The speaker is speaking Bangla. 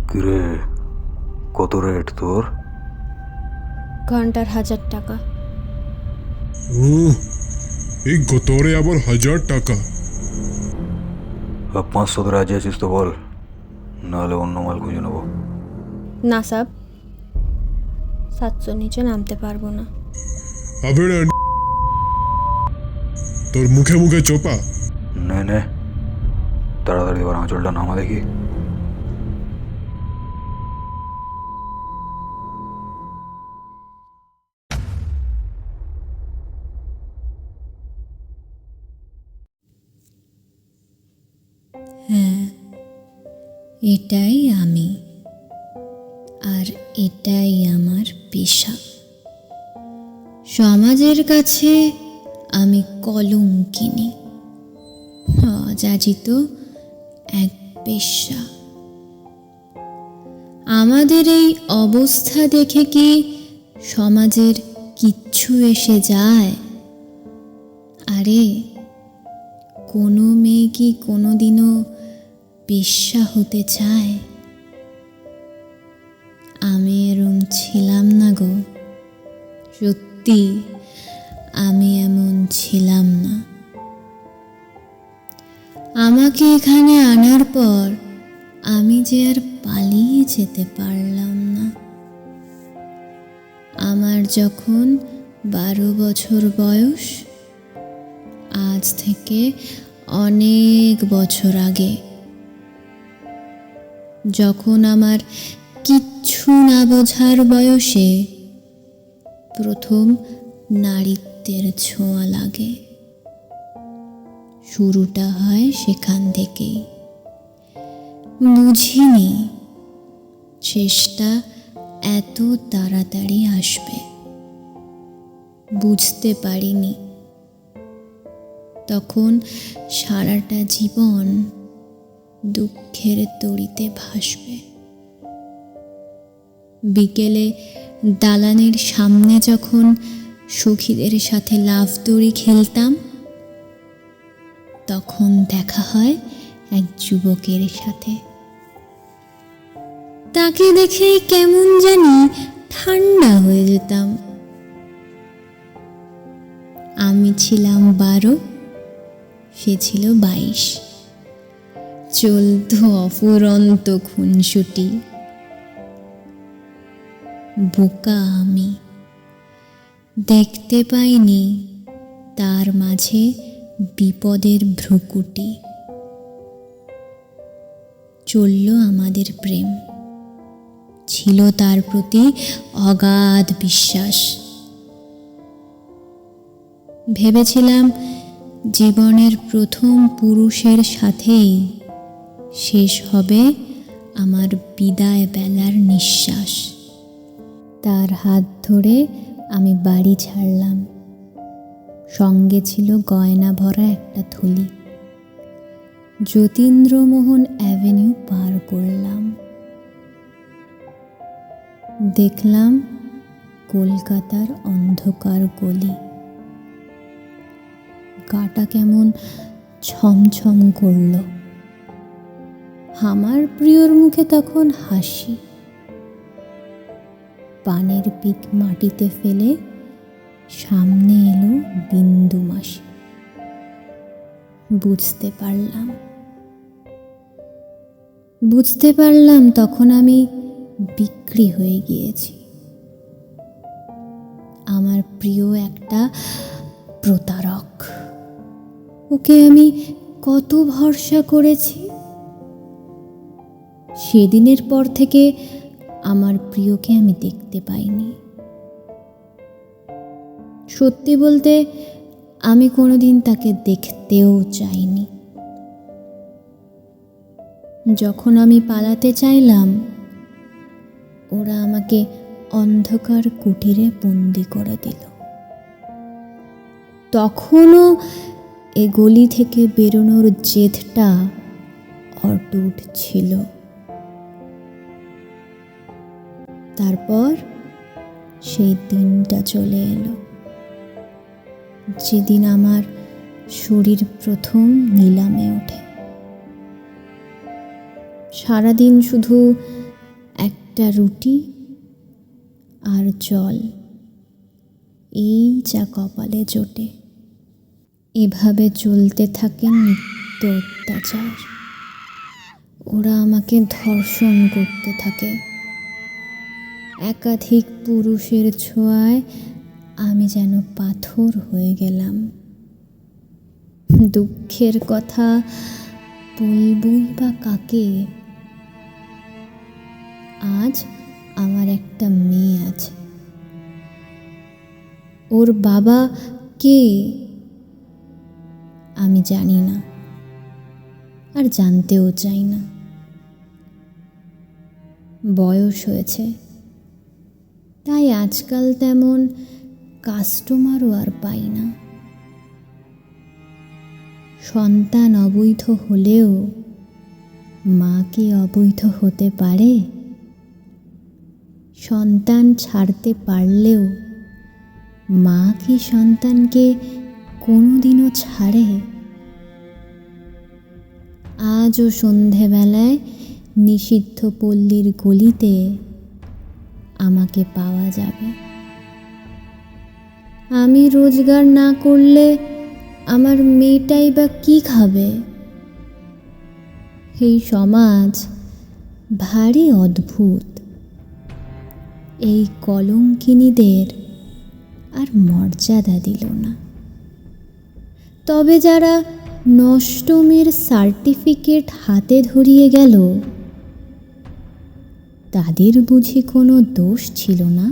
কিরে, কত রেট তোর? ঘন্টার 1000 টাকা। এই গতরে আবার 1000 টাকা? 500 রাজি আছিস তো বল, নাহলে অন্য মাল খুঁজে নেবো। না সাব, 700 নিচে নামতে পারবো না। আবে তোর মুখে মুখে চোপা। নে নে, তাড়াতাড়ি এবার আঁচলটা নামা দেখি। হ্যাঁ, এটাই আমি, আর এটাই আমার পেশা। সমাজের কাছে আমি কলঙ্কিনী, অযাচিত এক পেশা। আমাদের এই অবস্থা দেখে কি সমাজের কিচ্ছু এসে যায়? আরে, কোনো মেয়ে কি কোনোদিনও বেশ্যা হতে চায়? আমি এরম ছিলাম না গো, সত্যি আমি এমন ছিলাম না। আমাকে এখানে আনার পর আমি যে আর পালিয়ে যেতে পারলাম না। আমার যখন 12 বছর বয়স, আজ থেকে অনেক বছর আগে, যখন আমার কিচ্ছু না বোঝার বয়সে প্রথম নারীত্বের ছোঁয়া লাগে, শুরুটা হয় সেখান থেকেই। বুঝিনি শেষটা এত তাড়াতাড়ি আসবে, বুঝতে পারিনি তখন সারাটা জীবন দুঃখের তড়িতে ভাসবে। বিকেলে দালানের সামনে যখন সখীদের সাথে লাফ দড়ি খেলতাম, তখন দেখা হয় এক যুবকের সাথে। তাকে দেখেই কেমন জানি ঠান্ডা হয়ে যেতাম। আমি ছিলাম 12, সে ছিল 22। চলত অফুরন্ত খুনসুটি। বোকা আমি, দেখতে পাইনি তার মাঝে বিপদের ভ্রুকুটি। চলল আমাদের প্রেম, ছিল তার প্রতি অগাধ বিশ্বাস। ভেবেছিলাম জীবনের প্রথম পুরুষের সাথেই শেষ হবে আমার বিদায় বেলার নিঃশ্বাস। তার হাত ধরে আমি বাড়ি ছাড়লাম, সঙ্গে ছিল গয়না ভরা একটা থলি। যতীন্দ্রমোহন অ্যাভিনিউ পার করলাম। দেখলাম কলকাতার অন্ধকার গলি। গাটা কেমন ছমছম করল। আমার প্রিয়র মুখে তখন হাসি। পানের পিক মাটিতে ফেলে সামনে এলো বিন্দু মাসি। বুঝতে পারলাম তখন আমি বিক্রি হয়ে গিয়েছি। আমার প্রিয় একটা প্রতারক। ওকে আমি কত ভরসা করেছি। সেদিনের পর থেকে আমার প্রিয়কে আমি দেখতে পাইনি। সত্যি বলতে আমি কোনোদিন তাকে দেখতেও চাইনি। যখন আমি পালাতে চাইলাম, ওরা আমাকে অন্ধকার কুটিরে বন্দি করে দিল। তখনও এ গলি থেকে বেরোনোর জেদটা অটুট ছিল। তারপর সেই দিনটা চলে এলো, যেদিন আমার শরীর প্রথম নিলামে ওঠে। সারাদিন শুধু একটা রুটি আর জল, এই যা কপালে জোটে। এভাবে চলতে থাকে নিত্য অত্যাচার। ওরা আমাকে ধর্ষণ করতে থাকে। একাধিক পুরুষের ছোঁয়ায় আমি যেন পাথর হয়ে গেলাম। দুঃখের কথা বলবই বা কাকে? আজ আমার একটা মেয়ে আছে। ওর বাবা কে আমি জানি না, আর জানতেও চাই না। বয়স হয়েছে, তাই আজকাল তেমন কাস্টমারও আর পাই না। সন্তান অবৈধ হলেও মা কি অবৈধ হতে পারে? সন্তান ছাড়তে পারলেও মা কি সন্তানকে কোনোদিনও ছাড়ে? আজও সন্ধেবেলায় নিষিদ্ধ পল্লীর গলিতে আমাকে পাওয়া যাবে। আমি রোজগার না করলে আমার মেয়েটাই বা কি খাবে? এই সমাজ ভারী অদ্ভুত। এই কলঙ্কিনীদের আর মর্যাদা দিল না। তবে যারা নষ্টমের সার্টিফিকেট হাতে ধরিয়ে গেল, তাদের বুঝি কোনো দোষ ছিল না?